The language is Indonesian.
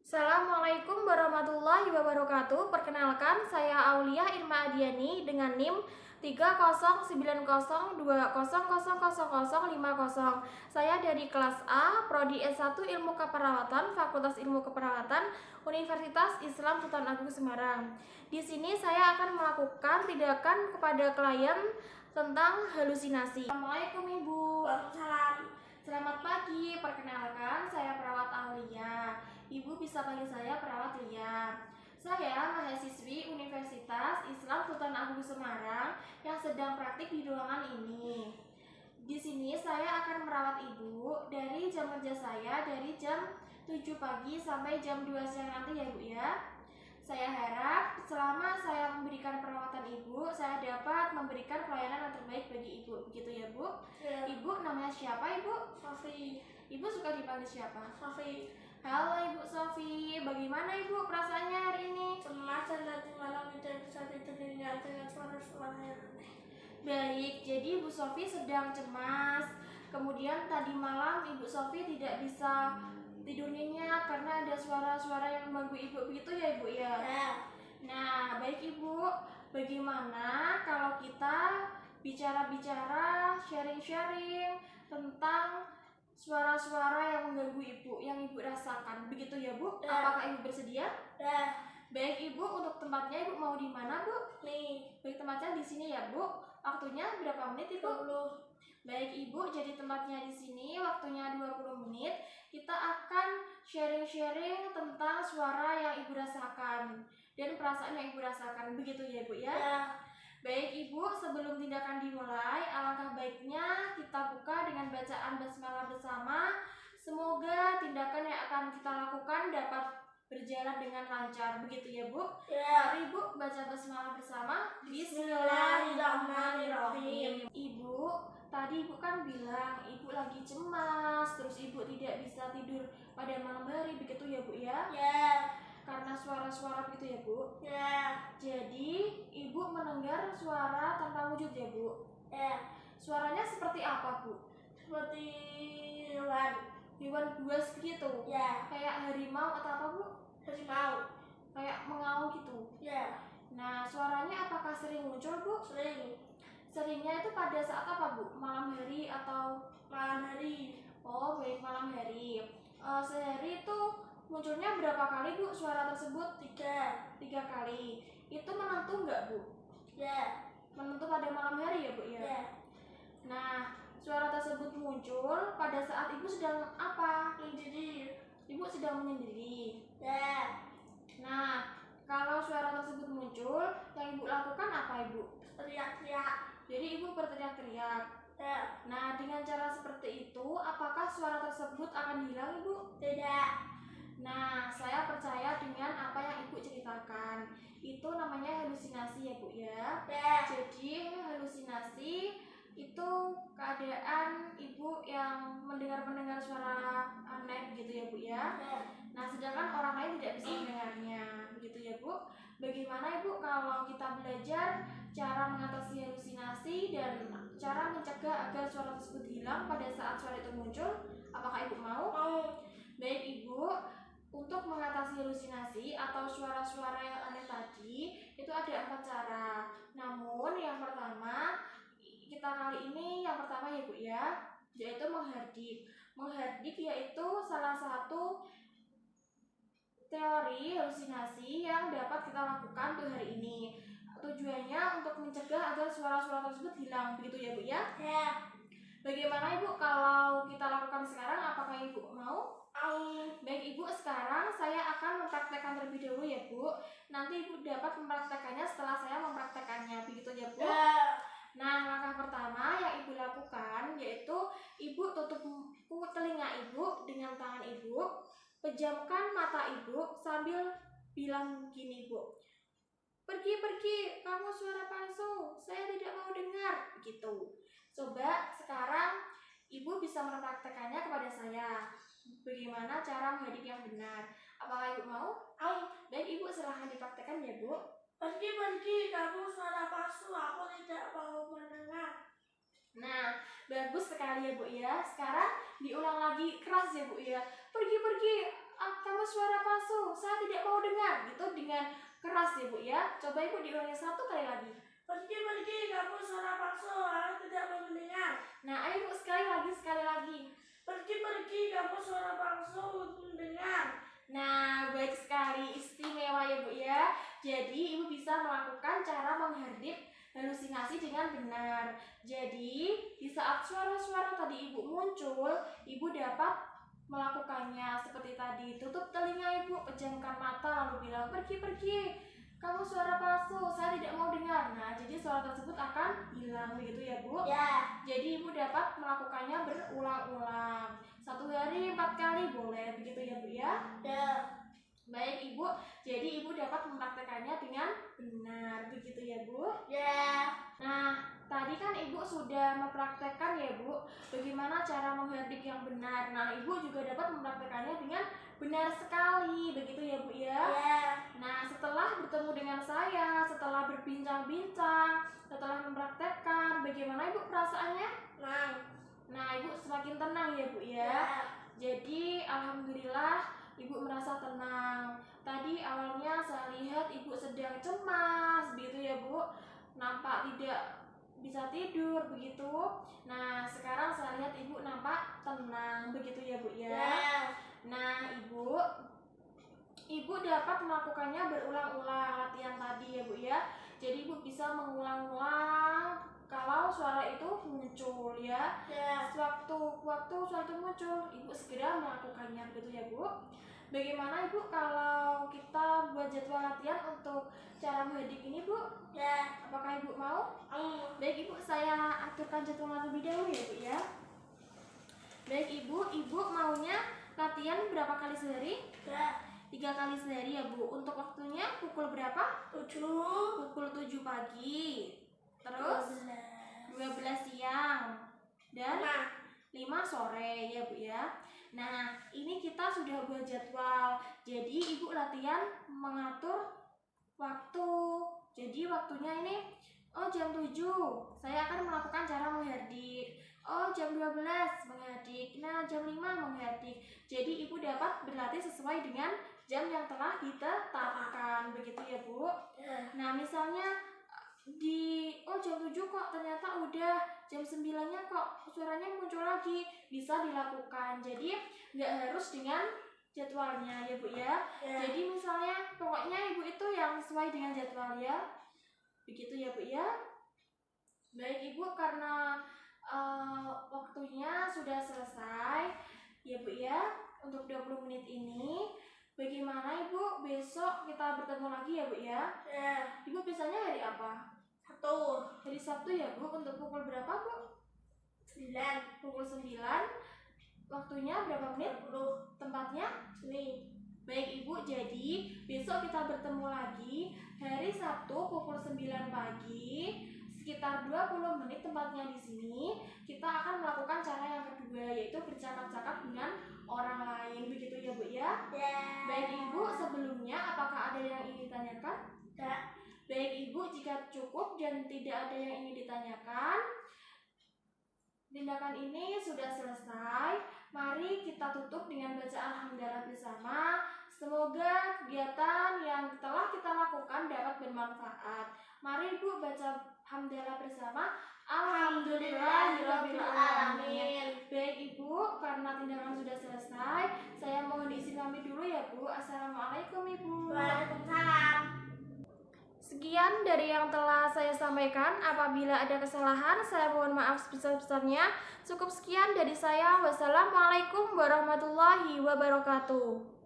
Assalamualaikum warahmatullahi wabarakatuh. Perkenalkan, saya Aulia Irma Adiani dengan NIM 30902000050. Saya dari kelas A, Prodi S1 Ilmu Keperawatan, Fakultas Ilmu Keperawatan, Universitas Islam Sultan Agung Semarang. Di sini saya akan melakukan tindakan kepada klien tentang halusinasi. Assalamualaikum Ibu. Waalaikumsalam. Selamat pagi, perkenalkan saya perawat Aulia. Ibu bisa panggil saya perawat Lia. Saya mahasiswi Universitas Islam Sultan Agung Semarang yang sedang praktik di ruangan ini. Di sini saya akan merawat Ibu dari jam kerja saya dari jam 7 pagi sampai jam 2 siang nanti ya Bu ya. Saya harap selama saya memberikan perawatan Ibu, saya dapat memberikan pelayanan yang terbaik bagi Ibu. Begitu ya Bu? Ya. Ibu namanya siapa Ibu? Sofi. Ibu suka dipanggil siapa? Sofi. Halo Ibu Sofi, bagaimana Ibu perasaannya hari ini? Cemas dan nanti malam tidak bisa tidur dengan suara-suara yang aneh. Baik, jadi Ibu Sofi sedang cemas. Kemudian tadi malam Ibu Sofi tidak bisa tidur nyenyak karena ada suara-suara yang mengganggu Ibu, begitu ya Ibu ya? Ya. Nah, baik Ibu, bagaimana kalau kita bicara-bicara, sharing-sharing tentang suara-suara yang mengganggu Ibu, yang Ibu rasakan, begitu ya Bu? Ya. Apakah Ibu bersedia? Ya. Baik Ibu, untuk tempatnya Ibu mau di mana Bu? Nih. Baik, tempatnya di sini ya Bu. Waktunya berapa menit Ibu? 20. Baik Ibu, jadi tempatnya di sini, waktunya 20 menit. Kita akan sharing-sharing tentang suara yang Ibu rasakan dan perasaan yang Ibu rasakan, begitu ya Bu ya? Ya. Baik Ibu, sebelum tindakan dimulai, alangkah baiknya kita buka dengan bacaan basmalah bersama. Semoga tindakan yang akan kita lakukan dapat berjalan dengan lancar, begitu ya Bu? Ya. Mari Bu baca basmalah bersama. Bismillahirrahmanirrahim. Ibu, tadi Ibu kan bilang Ibu lagi cemas, terus Ibu tidak bisa tidur pada malam hari, begitu ya Bu ya? Ya. Karena suara-suara begitu ya Bu? Ya. Jadi Ibu mendengar suara tanpa wujud ya Bu? Ya. Suaranya seperti apa Bu? Seperti hewan. Hewan buas begitu? Ya. Kayak harimau atau apa Bu? Harimau. Kayak mengaum gitu? Ya. Nah, suaranya apakah sering muncul Bu? Sering. Seringnya itu pada saat apa Bu? Malam hari atau malam hari? Oh, baik, malam hari. Sehari itu munculnya berapa kali Bu suara tersebut? 3 kali. Itu menentu nggak Bu? Ya. Menentu pada malam hari ya Bu ya? Ya. Nah, suara tersebut muncul pada saat Ibu sedang apa? Menyendiri. Ibu sedang menyendiri. Ya. Nah, kalau suara tersebut muncul, yang Ibu lakukan apa Ibu? Teriak-teriak. Jadi Ibu berteriak-teriak. Ya. Nah, dengan cara seperti itu, apakah suara tersebut akan hilang Ibu? Tidak. Nah, saya percaya dengan apa yang Ibu ceritakan. Itu namanya halusinasi ya Bu ya. Ya. Jadi halusinasi itu keadaan Ibu yang mendengar suara aneh gitu ya Bu ya. Ya. Nah, sedangkan orang lain tidak bisa mendengarnya, begitu ya Bu. Bagaimana Ibu kalau kita belajar cara mengatasi halusinasi dan cara mencegah agar suara tersebut hilang pada saat suara itu muncul? Apakah Ibu mau? Mau. Baik Ibu, untuk mengatasi halusinasi atau suara-suara yang aneh tadi, itu ada 4 cara. Namun yang pertama, kita kali ini yang pertama ya Bu ya, yaitu menghardik. Menghardik yaitu salah satu teori halusinasi yang dapat kita lakukan untuk hari ini. Tujuannya untuk mencegah agar suara-suara tersebut hilang, begitu ya Bu ya? Ya. Bagaimana Ibu kalau kita lakukan sekarang? Apakah Ibu mau? Mau. Baik Ibu, sekarang saya akan mempraktekkan terlebih dahulu ya Bu. Nanti Ibu dapat mempraktekannya setelah saya mempraktekannya, begitu ya Bu? Ya. Nah, langkah pertama yang Ibu lakukan yaitu Ibu tutup telinga Ibu dengan tangan Ibu, pejamkan mata Ibu sambil bilang gini Bu, pergi, kamu suara palsu, saya tidak mau dengar, gitu. Coba sekarang Ibu bisa mempraktekannya kepada saya. Bagaimana cara menghardik yang benar? Apakah Ibu mau? Mau. Baik Ibu, silahkan dipraktekkan ya Bu. Pergi, kamu suara palsu, aku tidak mau mendengar. Nah, bagus sekali ya Bu ya. Sekarang diulang lagi keras ya Bu ya. Pergi, maaf, kamu suara palsu, saya tidak mau dengar. Gitu dengan keras ya Bu ya. Coba Ibu diulangi 1 kali lagi. Pergi, kamu suara palsu, aku tidak mau mendengar. Nah, ayo Bu, sekali lagi. Pergi, kamu suara palsu, untuk mendengar. Nah, baik sekali, istimewa ya Bu ya. Jadi Ibu bisa melakukan cara menghardik halusinasi dengan benar. Jadi di saat suara-suara tadi Ibu muncul, Ibu dapat melakukannya seperti tadi. Tutup telinga Ibu, pejamkan mata, lalu bilang pergi. Kamu suara palsu, saya tidak mau dengar. Nah, jadi suara tersebut akan hilang begitu ya Bu. Ya. Jadi Ibu dapat melakukannya berulang-ulang. 1 hari 4 kali boleh begitu ya Bu ya. Ya. Baik Ibu, jadi Ibu dapat mempraktekannya dengan benar begitu ya Bu. Ya. Nah, tadi kan Ibu sudah mempraktekkan ya Bu, bagaimana cara menghardik yang benar. Nah, Ibu juga dapat mempraktekannya dengan benar sekali begitu ya Bu ya. Ya. Nah, setelah bertemu dengan saya, setelah berbincang-bincang, setelah mempraktekkan, bagaimana Ibu perasaannya? Nah, Ibu semakin tenang ya Bu ya. Jadi, alhamdulillah Ibu merasa tenang. Tadi awalnya saya lihat Ibu sedang cemas begitu ya Bu. Nampak tidak bisa tidur begitu. Nah, sekarang saya lihat Ibu nampak tenang begitu ya Bu ya. Nah, Ibu dapat melakukannya berulang-ulang latihan tadi ya Bu ya. Jadi Ibu bisa mengulang-ulang kalau suara itu muncul ya. Waktu suara itu muncul, Ibu segera melakukannya begitu ya Bu. Bagaimana Ibu kalau kita buat jadwal latihan untuk cara menghardik ini Bu? Ya. Apakah Ibu mau? Baik Ibu, saya aturkan jadwal terlebih dahulu ya Bu ya. Baik Ibu maunya latihan berapa kali sehari? 3 kali sehari ya Bu. Untuk waktunya pukul berapa? 7. Pukul 7 pagi. Terus 12 siang dan 5 sore ya Bu ya. Nah, ini kita sudah buat jadwal. Jadi Ibu latihan mengatur waktu. Jadi waktunya ini jam 7 saya akan melakukan cara menghardik. Jam 12 menghardik. Nah, jam 5 menghardik. Jadi Ibu dapat berlatih sesuai dengan jam yang telah ditetapkan begitu ya Bu. Nah, misalnya di jam 7 kok ternyata udah jam 9-nya kok suaranya muncul lagi, bisa dilakukan. Jadi nggak harus dengan jadwalnya ya Bu ya. Jadi misalnya pokoknya Ibu itu yang sesuai dengan jadwal ya. Begitu ya Bu ya. Baik Ibu, karena waktunya sudah selesai ya Bu ya untuk 20 menit ini. Bagaimana Ibu besok kita bertemu lagi ya Bu ya. Ibu biasanya hari apa? Hari Sabtu ya Bu. Untuk pukul berapa Bu? 9. Pukul 9. Waktunya berapa menit? 20. Tempatnya? Sini. Baik Ibu, jadi besok kita bertemu lagi hari Sabtu pukul 9 pagi. Sekitar 20 menit tempatnya di sini. Kita akan melakukan cara yang kedua, yaitu bercakap-cakap dengan orang lain. Begitu ya Bu ya. Baik Ibu, sebelumnya apakah ada yang ingin ditanyakan? Tidak. Baik Ibu, jika cukup dan tidak ada yang ingin ditanyakan, tindakan ini sudah selesai. Mari kita tutup dengan baca alhamdulillah bersama. Semoga kegiatan yang telah kita lakukan dapat bermanfaat. Mari Ibu baca alhamdulillah bersama. Alhamdulillahirabbil alamin. Baik Ibu, karena tindakan sudah selesai, saya mohon diizin pamit dulu ya Bu. Assalamualaikum Ibu. Waalaikumsalam. Sekian dari yang telah saya sampaikan. Apabila ada kesalahan, saya mohon maaf sebesar-besarnya. Cukup sekian dari saya. Wassalamualaikum warahmatullahi wabarakatuh.